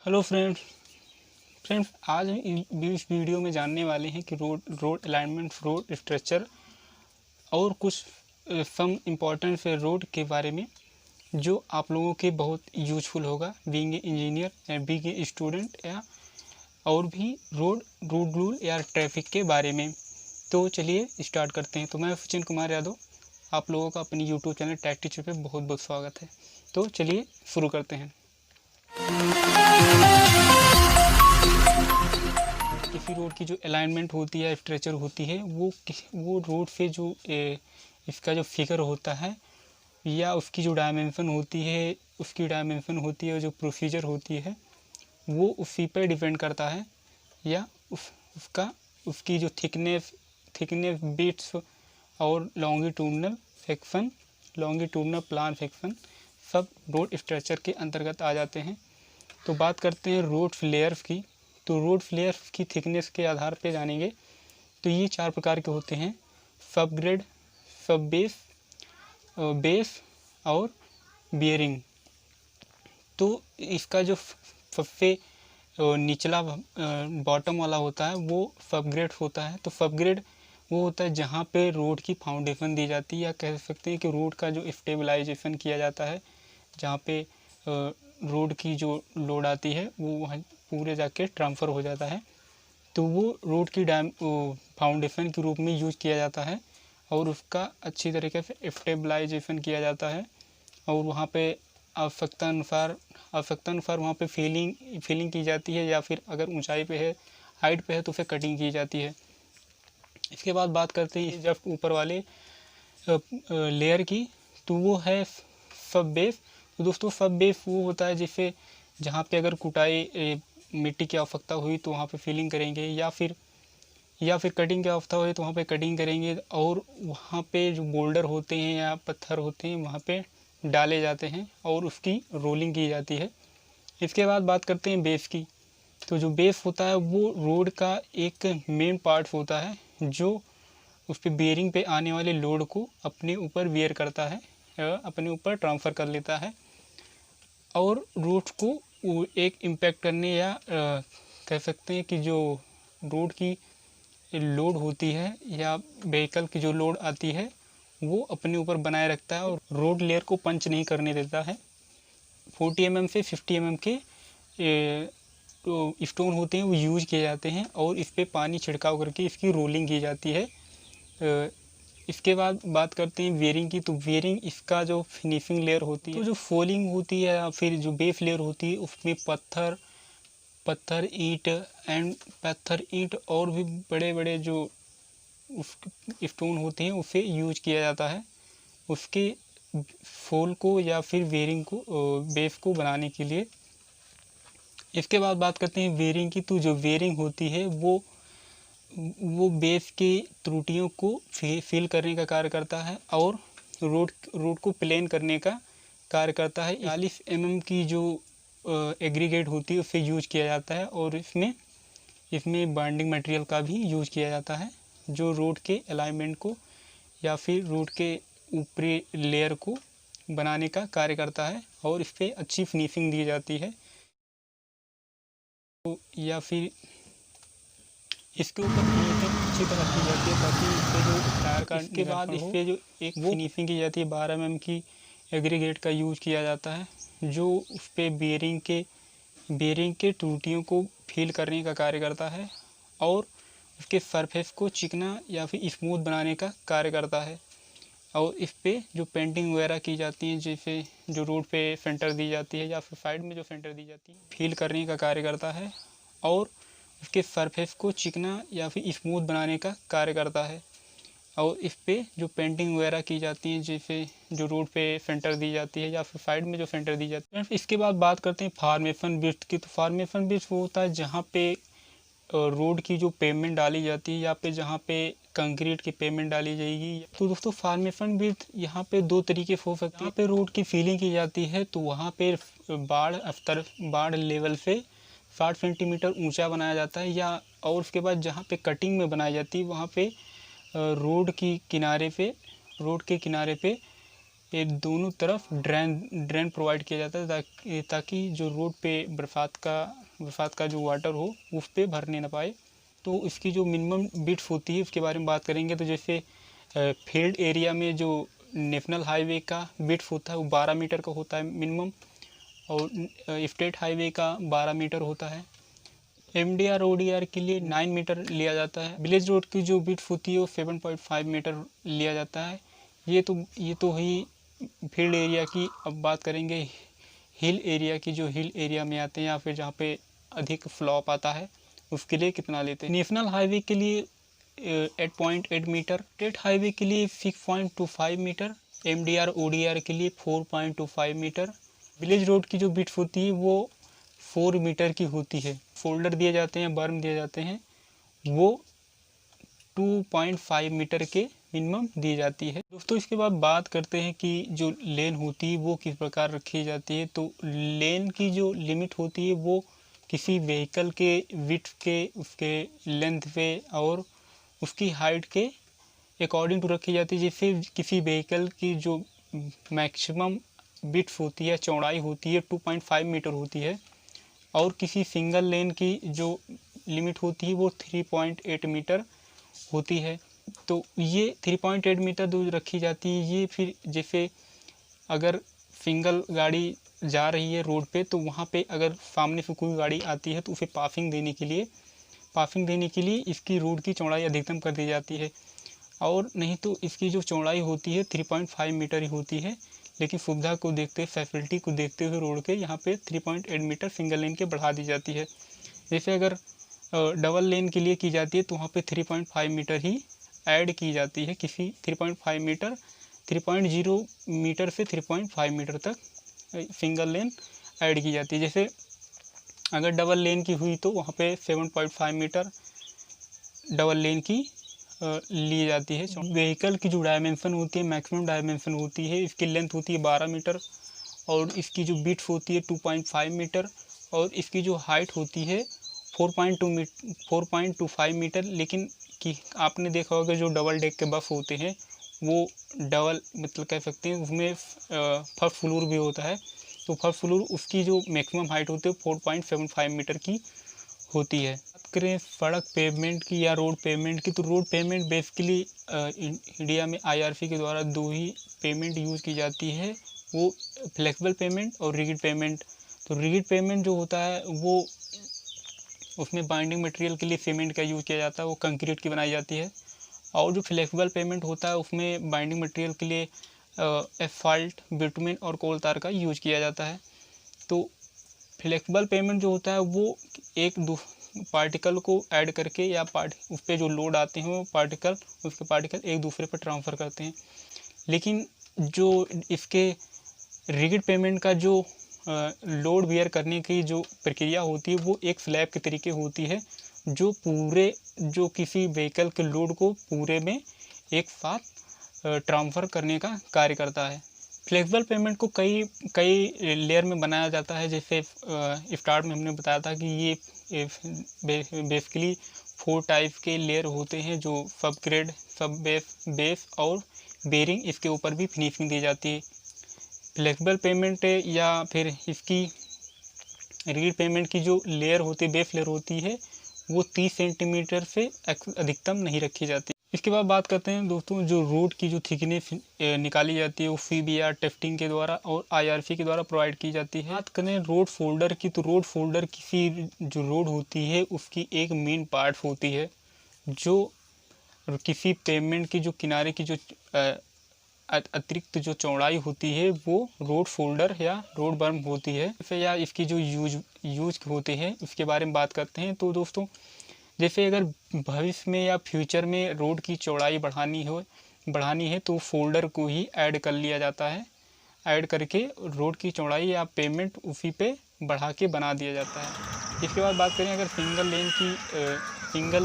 Hello friends आज हम इस वीडियो में जानने वाले हैं कि रोड अलाइनमेंट, रोड स्ट्रक्चर और कुछ सम इम्पोर्टेंट से रोड के बारे में जो आप लोगों के बहुत यूजफुल होगा बीइंग ए इंजीनियर या बीइंग ए स्टूडेंट या और भी रोड रूल या ट्रैफिक के बारे में। तो चलिए स्टार्ट करते हैं। तो मैं सचिन कुमार यादव, आप लोगों का अपनी यूट्यूब चैनल टेक टीचर पे बहुत बहुत स्वागत है। तो चलिए शुरू करते हैं। किसी रोड की जो अलाइनमेंट होती है, स्ट्रक्चर होती है, वो रोड से जो इसका जो फिगर होता है या उसकी जो डायमेंशन होती है, जो प्रोसीजर होती है वो उसी पर डिपेंड करता है। या उसकी जो थिकनेस बिट्स और लॉन्गिट्यूडनल प्लान सेक्शन सब रोड स्ट्रक्चर के अंतर्गत आ जाते हैं। तो बात करते हैं रोड फ्लेयर्स की। तो रोड फ्लेयर्स की थिकनेस के आधार पे जानेंगे तो ये 4 प्रकार के होते हैं: सब ग्रेड, सब बेस, बेस और बियरिंग। तो इसका जो सबसे निचला बॉटम वाला होता है वो सब ग्रेड होता है। तो सब ग्रेड वो होता है जहाँ पे रोड की फाउंडेशन दी जाती है, या कह सकते हैं कि रोड का जो स्टेबलाइजेशन किया जाता है, जहाँ पे रोड की जो लोड आती है वो वहाँ पूरे जाके ट्रांसफ़र हो जाता है। तो वो रोड की फाउंडेशन के रूप में यूज किया जाता है और उसका अच्छी तरीके से स्टेबलाइजेशन किया जाता है। और वहाँ पे आवश्यकता अनुसार वहाँ पे फिलिंग की जाती है, या फिर अगर ऊंचाई पे है, हाइट पे है तो उसे कटिंग की जाती है। इसके बाद बात करते हैं जब ऊपर वाले लेयर की, तो वो है सब बेस। तो दोस्तों सब बेस वो होता है जिससे जहाँ पे अगर कुटाई मिट्टी की आवश्यकता हुई तो वहाँ पे फिलिंग करेंगे, या फिर कटिंग की आवश्यकता हुई तो वहाँ पे कटिंग करेंगे, और वहाँ पे जो बोल्डर होते हैं या पत्थर होते हैं वहाँ पे डाले जाते हैं और उसकी रोलिंग की जाती है। इसके बाद बात करते हैं बेस की। तो जो बेस होता है वो रोड का एक मेन पार्ट होता है जो उस पर बेयरिंग पे आने वाले लोड को अपने ऊपर बेयर करता है, अपने ऊपर ट्रांसफ़र कर लेता है और रोड को एक इम्पैक्ट करने या कह सकते हैं कि जो रोड की लोड होती है या व्हीकल की जो लोड आती है वो अपने ऊपर बनाए रखता है और रोड लेयर को पंच नहीं करने देता है। 40 mm से 50 mm के तो स्टोन होते हैं वो यूज किए जाते हैं और इस पर पानी छिड़काव करके इसकी रोलिंग की जाती है। इसके बाद बात करते हैं वेयरिंग की। तो वेयरिंग इसका जो फिनिशिंग लेयर होती है, तो जो फोलिंग होती है या फिर जो बेस लेयर होती है उसमें पत्थर ईंट और भी बड़े बड़े जो स्टोन होते हैं उसे यूज किया जाता है उसके फोल को या फिर वेयरिंग को, बेस को बनाने के लिए। इसके बाद बात करते हैं वेयरिंग की। तो जो वेयरिंग होती है वो बेस की त्रुटियों को फिल करने का कार्य करता है और रोड को प्लेन करने का कार्य करता है। 40 mm की जो एग्रीगेट होती है उसे यूज किया जाता है और इसमें बाइंडिंग मटेरियल का भी यूज किया जाता है जो रोड के अलाइनमेंट को या फिर रोड के ऊपरी लेयर को बनाने का कार्य करता है और इस पर अच्छी फिनिशिंग दी जाती है। तो या फिर इसके ऊपर फिनिशिंग अच्छी तरह की जाती है ताकि इस पर जो टायर का के बाद इस पर जो एक फिनिशिंग की जाती है 12 mm की एग्रीगेट का यूज किया जाता है जो उस पर बेयरिंग के त्रुटियों को फिल करने का कार्य करता है और उसके सरफेस को चिकना या फिर स्मूथ बनाने का कार्य करता है। और इस पे जो पेंटिंग वगैरह की जाती है, जैसे जो रोड पे सेंटर दी जाती है या फिर साइड में जो सेंटर दी जाती है, फिल करने का कार्य करता है और उसके सरफेस को चिकना या फिर स्मूथ बनाने का कार्य करता है। और इस पे जो पेंटिंग वगैरह की जाती है, जैसे जो रोड पे सेंटर दी जाती है या फिर साइड में जो सेंटर दी जाती है। इसके बाद बात करते हैं फॉर्मेशन बिट्स की। तो फॉर्मेशन बिट्स वो होता है जहाँ पे रोड की जो पेमेंट डाली जाती है या पे जहाँ पे कंक्रीट की पेमेंट डाली जाएगी। तो दोस्तों फॉर्मेशन बिट्स यहाँ पे 2 तरीके से हो सकते हैं। यहाँ पे रोड की फिलिंग की जाती है तो वहाँ पे बाढ़ लेवल से 60 सेंटीमीटर ऊंचा बनाया जाता है, या और उसके बाद जहाँ पे कटिंग में बनाई जाती है वहाँ पे रोड के किनारे पे ये दोनों तरफ ड्रेन प्रोवाइड किया जाता है ताकि जो रोड पे बरसात का जो वाटर हो उस पे भरने ना पाए। तो इसकी जो मिनिमम बिट्स होती है उसके बारे में बात करेंगे। तो जैसे फील्ड एरिया में जो नेशनल हाईवे का बिट्स होता है वो 12 मीटर का होता है मिनिमम, और स्टेट हाईवे का 12 मीटर होता है। MDR ODR के लिए 9 मीटर लिया जाता है। विलेज रोड की जो बिट्स होती है वो 7.5 मीटर लिया जाता है। ये तो ही फील्ड एरिया की। अब बात करेंगे हिल एरिया की। जो हिल एरिया में आते हैं या फिर जहाँ पे अधिक फ्लॉप आता है उसके लिए कितना लेते हैं। नेशनल हाईवे के लिए 8.8 मीटर, स्टेट हाईवे के लिए 6.25 मीटर, MDR ODR के लिए 4.25 मीटर। विलेज रोड की जो बिट्स होती है वो 4 मीटर की होती है। फोल्डर दिए जाते हैं, बर्म दिए जाते हैं, वो 2.5 मीटर के मिनिमम दी जाती है। दोस्तों इसके बाद बात करते हैं कि जो लेन होती है वो किस प्रकार रखी जाती है। तो लेन की जो लिमिट होती है वो किसी व्हीकल के विड्थ के, उसके लेंथ पे और उसकी हाइट के अकॉर्डिंग टू रखी जाती है। जैसे किसी व्हीकल की जो मैक्सिमम विड्थ होती है, चौड़ाई होती है 2.5 मीटर होती है, और किसी सिंगल लेन की जो लिमिट होती है वो 3.8 मीटर होती है। तो ये 3.8 मीटर जो रखी जाती है, ये फिर जैसे अगर सिंगल गाड़ी जा रही है रोड पे तो वहाँ पे अगर सामने से कोई गाड़ी आती है तो उसे पासिंग देने के लिए इसकी रोड की चौड़ाई अधिकतम कर दी जाती है। और नहीं तो इसकी जो चौड़ाई होती है 3.5 मीटर ही होती है, लेकिन सुविधा को देखते हुए, फैसिलिटी को देखते हुए रोड के यहाँ पे 3.8 मीटर सिंगल लेन के बढ़ा दी जाती है। जैसे अगर डबल लेन के लिए की जाती है तो वहाँ पे 3.5 मीटर ही ऐड की जाती है। किसी 3.5 मीटर 3.0 मीटर से 3.5 मीटर तक सिंगल लेन ऐड की जाती है। जैसे अगर डबल लेन की हुई तो वहाँ पे 7.5 मीटर डबल लेन की ली जाती है। व्हीकल की जो डायमेंशन होती है, मैक्सिमम डायमेंशन होती है, इसकी लेंथ होती है 12 मीटर, और इसकी जो बिट्स होती है 2.5 मीटर, और इसकी जो हाइट होती है 4.25 मीटर। लेकिन कि आपने देखा होगा जो डबल डेक के बस होते हैं वो डबल मतलब कह सकते हैं उसमें फर्स्ट फ्लोर भी होता है, तो फर्स्ट फ्लोर उसकी जो मैक्सिमम हाइट होती है 4.75 मीटर की होती है। बात करें सड़क पेवमेंट की या रोड पेवमेंट की, तो रोड पेवमेंट बेसिकली इंडिया में IRC के द्वारा दो ही पेमेंट यूज़ की जाती है, वो फ्लेक्सिबल पेमेंट और रिजिड पेमेंट। तो रिजिड पेमेंट जो होता है वो उसमें बाइंडिंग मटेरियल के लिए सीमेंट का यूज़ किया जाता है, वो कंक्रीट की बनाई जाती है। और जो फ्लेक्सिबल पेमेंट होता है उसमें बाइंडिंग मटेरियल के लिए एस्फाल्ट, बिटुमेन और कोल तार का यूज़ किया जाता है। तो फ्लेक्सिबल पेमेंट जो होता है वो एक दो पार्टिकल को ऐड करके या उस पर जो लोड आते हैं वो उसके पार्टिकल एक दूसरे पर ट्रांसफ़र करते हैं। लेकिन जो इसके रिजिड पेमेंट का जो लोड बियर करने की जो प्रक्रिया होती है वो एक स्लैब के तरीके होती है, जो किसी व्हीकल के लोड को पूरे में एक साथ ट्रांसफ़र करने का कार्य करता है। फ्लेक्सिबल पेमेंट को कई लेयर में बनाया जाता है। जैसे स्टार्ट में हमने बताया था कि ये बेसिकली 4 टाइप के लेयर होते हैं, जो सब ग्रेड, सब बेस और बेरिंग, इसके ऊपर भी फिनिशिंग दी जाती है। फ्लेक्सिबल पेमेंट या फिर इसकी रिजिड पेमेंट की जो लेयर होती है, बेस लेयर होती है, वो 30 सेंटीमीटर से अधिकतम नहीं रखी जाती। इसके बाद बात करते हैं दोस्तों जो रोड की जो थिकनेस निकाली जाती है वो CBR टेस्टिंग के द्वारा और IRC के द्वारा प्रोवाइड की जाती है। बात करें रोड फोल्डर की, तो रोड फोल्डर किसी जो रोड होती है उसकी एक मेन पार्ट होती है, जो किसी पेवमेंट की जो किनारे की जो अतिरिक्त जो चौड़ाई होती है वो रोड फोल्डर या रोड बर्म होती है। फिर या इसकी जो यूज होते हैं उसके बारे में बात करते हैं। तो दोस्तों जैसे अगर भविष्य में या फ्यूचर में रोड की चौड़ाई बढ़ानी है तो फोल्डर को ही ऐड कर लिया जाता है। ऐड करके रोड की चौड़ाई या पेवमेंट उसी पे बढ़ा के बना दिया जाता है। इसके बाद बात करें अगर सिंगल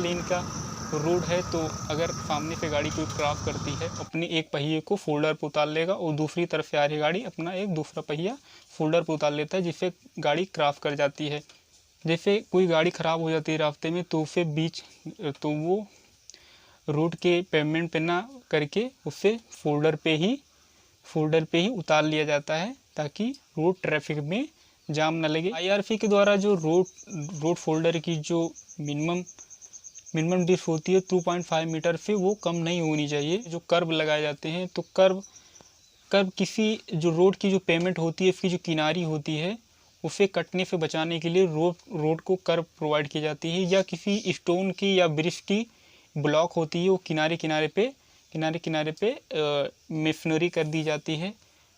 लेन का रोड है तो अगर सामने से गाड़ी कोई क्रॉस करती है अपने एक पहिए को फोल्डर पर उतार लेगा और दूसरी तरफ से आ रही गाड़ी अपना एक दूसरा पहिया फोल्डर पर उतार लेता है, जिससे गाड़ी क्रॉस कर जाती है। जैसे कोई गाड़ी ख़राब हो जाती है रास्ते में तो उसे तो वो रोड के पेवमेंट पे ना करके उससे फोल्डर पे ही फोल्डर पे ही उतार लिया जाता है ताकि रोड ट्रैफिक में जाम न लगे। IRP के द्वारा जो रोड फोल्डर की जो मिनिमम डिप्थ होती है 2.5 मीटर से वो कम नहीं होनी चाहिए। जो कर्व लगाए जाते हैं तो कर्व किसी जो रोड की जो पेमेंट होती है, इसकी जो किनारी होती है उसे कटने से बचाने के लिए रोड को कर्व प्रोवाइड की जाती है, या किसी स्टोन की या ब्रिज की ब्लॉक होती है वो किनारे किनारे पे मेसनरी कर दी जाती है।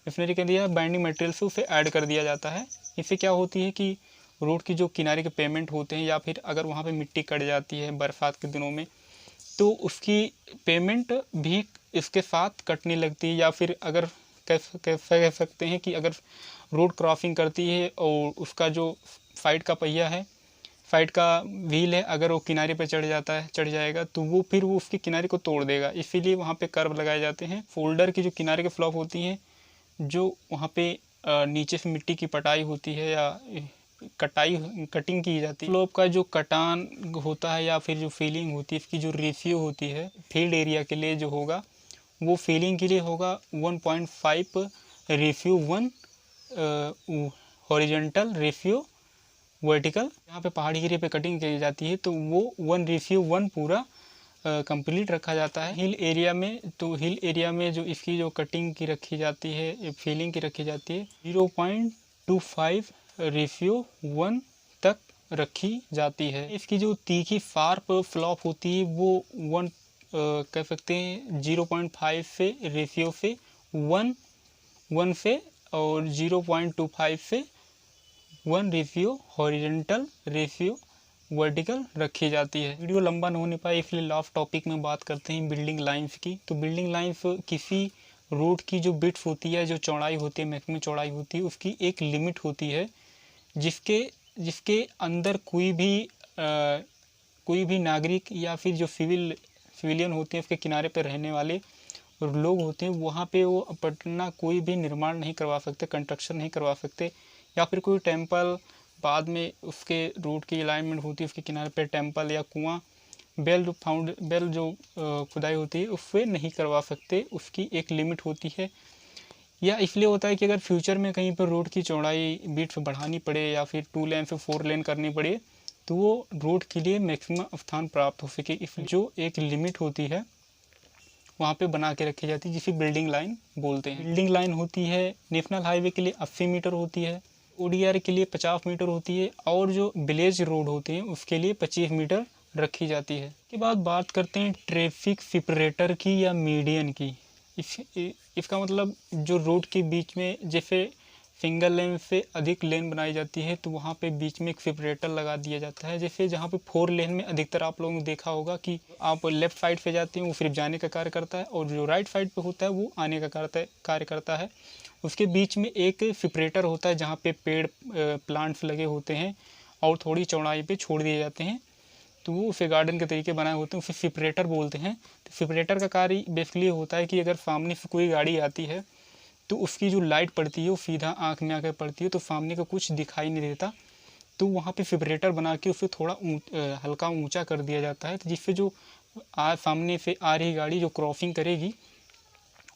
मेसनरी कर दिया, बाइंडिंग मटेरियल से उसे ऐड कर दिया जाता है। इससे क्या होती है कि रोड की जो किनारे के पेमेंट होते हैं, या फिर अगर वहाँ पे मिट्टी कट जाती है बरसात के दिनों में, तो उसकी पेमेंट भी इसके साथ कटने लगती है। या फिर अगर कह सकते हैं कि अगर रोड क्रॉसिंग करती है और उसका जो साइड का पहिया है, साइड का व्हील है, अगर वो किनारे पर चढ़ जाएगा तो वो फिर वो उसकी किनारे को तोड़ देगा। इसीलिए वहाँ पे कर्व लगाए जाते हैं। फोल्डर की जो किनारे के फ्लॉप होती हैं, जो वहाँ पे नीचे से मिट्टी की पटाई होती है या कटिंग की जाती है। फ्लोप का जो कटान होता है या फिर जो फीलिंग होती है, इसकी जो रेशियो होती है फील्ड एरिया के लिए जो होगा, वो फीलिंग के लिए होगा 1.5 रेशियो 1 हॉरिजॉन्टल रेशियो वर्टिकल। यहाँ पे पहाड़ी एरिया पे कटिंग की जाती है तो वो 1 रेशियो 1 पूरा कंप्लीट रखा जाता है। हिल एरिया में जो इसकी जो कटिंग की रखी जाती है, फीलिंग की रखी जाती है 0.25 रेशियो 1 तक रखी जाती है। इसकी जो तीखी फार्प फ्लॉप होती है वो 1 कह सकते हैं 0.5 से रेशियो से 1 से और 0.25 से 1 रेशियो हॉरिजॉन्टल रेशियो वर्टिकल रखी जाती है। वीडियो लंबा न होने पाए इसलिए लास्ट टॉपिक में बात करते हैं बिल्डिंग लाइंस की। तो बिल्डिंग लाइंस किसी रोड की जो बिट्स होती है, जो चौड़ाई होती है, मैक्सिमम चौड़ाई होती है, उसकी एक लिमिट होती है जिसके अंदर कोई भी नागरिक या फिर जो सिविलियन होते हैं, उसके किनारे पर रहने वाले लोग होते हैं, वहाँ पे वो अपना कोई भी निर्माण नहीं करवा सकते, कंस्ट्रक्शन नहीं करवा सकते। या फिर कोई टेम्पल बाद में उसके रोड की अलाइनमेंट होती है, उसके किनारे पे टेम्पल या कुआं बेल जो खुदाई होती है उससे नहीं करवा सकते, उसकी एक लिमिट होती है। या इसलिए होता है कि अगर फ्यूचर में कहीं पर रोड की चौड़ाई बिट्स बढ़ानी पड़े या फिर 2 लेन से 4 लेन करनी पड़े तो वो रोड के लिए मैक्सिमम स्थान प्राप्त हो सके, इसलिए जो एक लिमिट होती है वहाँ पे बना के रखी जाती है, जिसे बिल्डिंग लाइन बोलते हैं। बिल्डिंग लाइन होती है नेशनल हाईवे के लिए 80 मीटर होती है, ODR के लिए 50 मीटर होती है, और जो विलेज रोड होते हैं उसके लिए 25 मीटर रखी जाती है। इसके बाद बात करते हैं ट्रैफिक सेपरेटर की या मीडियन की। इसका मतलब जो रोड के बीच में जैसे सिंगल लेन से अधिक लेन बनाई जाती है तो वहाँ पे बीच में एक सेपरेटर लगा दिया जाता है। जैसे जहाँ पे 4 लेन में अधिकतर आप लोगों ने देखा होगा कि आप लेफ्ट साइड पे जाते हैं वो सिर्फ जाने का कार्य करता है, और जो राइट साइड पे होता है वो आने का कार्य करता है। उसके बीच में एक सेपरेटर होता है जहाँ पे पेड़ प्लांट्स लगे होते हैं और थोड़ी चौड़ाई पे छोड़ दिए जाते हैं, तो वो उसे गार्डन के तरीके बनाए होते हैं, उसे सेपरेटर बोलते हैं। तो सेपरेटर का कार्य बेसिकली होता है कि अगर सामने से कोई गाड़ी आती है तो उसकी जो लाइट पड़ती है वो सीधा आँख में आकर पड़ती है, तो सामने का कुछ दिखाई नहीं देता, तो वहाँ पे सेपरेटर बना के उसे थोड़ा हल्का ऊंचा कर दिया जाता है, तो जिससे जो सामने से आ रही गाड़ी जो क्रॉसिंग करेगी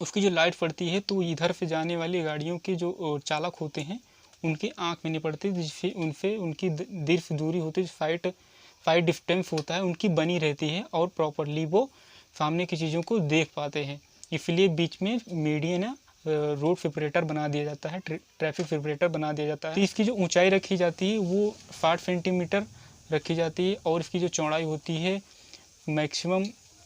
उसकी जो लाइट पड़ती है तो इधर से जाने वाली गाड़ियों के जो चालक होते हैं उनकी आँख में नहीं पड़ती, जिससे उनसे उनकी दीर्घ दूरी होती है, साइड डिस्टेंस होता है उनकी बनी रहती है, और प्रॉपरली वो सामने की चीज़ों को देख पाते हैं। इसलिए बीच में मीडियन रोड सेपरेटर बना दिया जाता है, ट्रैफिक सेपरेटर बना दिया जाता है। तो इसकी जो ऊंचाई रखी जाती है वो 60 सेंटीमीटर रखी जाती है, और इसकी जो चौड़ाई होती है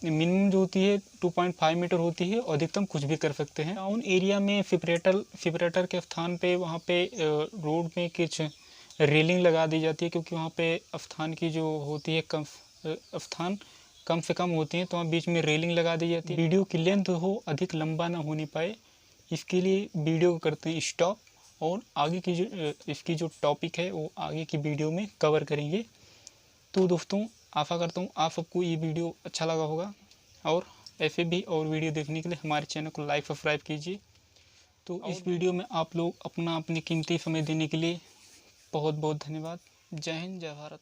मिनिमम जो होती है 2.5 मीटर होती है, और अधिकतम कुछ भी कर सकते हैं। टाउन एरिया में सेपरेटर के स्थान पे वहाँ पे रोड में कुछ रेलिंग लगा दी जाती है, क्योंकि वहाँ पे स्थान की जो होती है स्थान कम से कम होती है, तो वहाँ बीच में रेलिंग लगा दी जाती है। वीडियो की लेंथ हो अधिक लंबा ना होने पाए इसके लिए वीडियो को करते हैं स्टॉप, और आगे की जो इसकी जो टॉपिक है वो आगे की वीडियो में कवर करेंगे। तो दोस्तों आशा करता हूँ आप सबको ये वीडियो अच्छा लगा होगा, और ऐसे भी और वीडियो देखने के लिए हमारे चैनल को लाइक सब्सक्राइब कीजिए। तो इस वीडियो में आप लोग अपनी कीमती समय देने के लिए बहुत बहुत धन्यवाद। जय हिंद, जय भारत।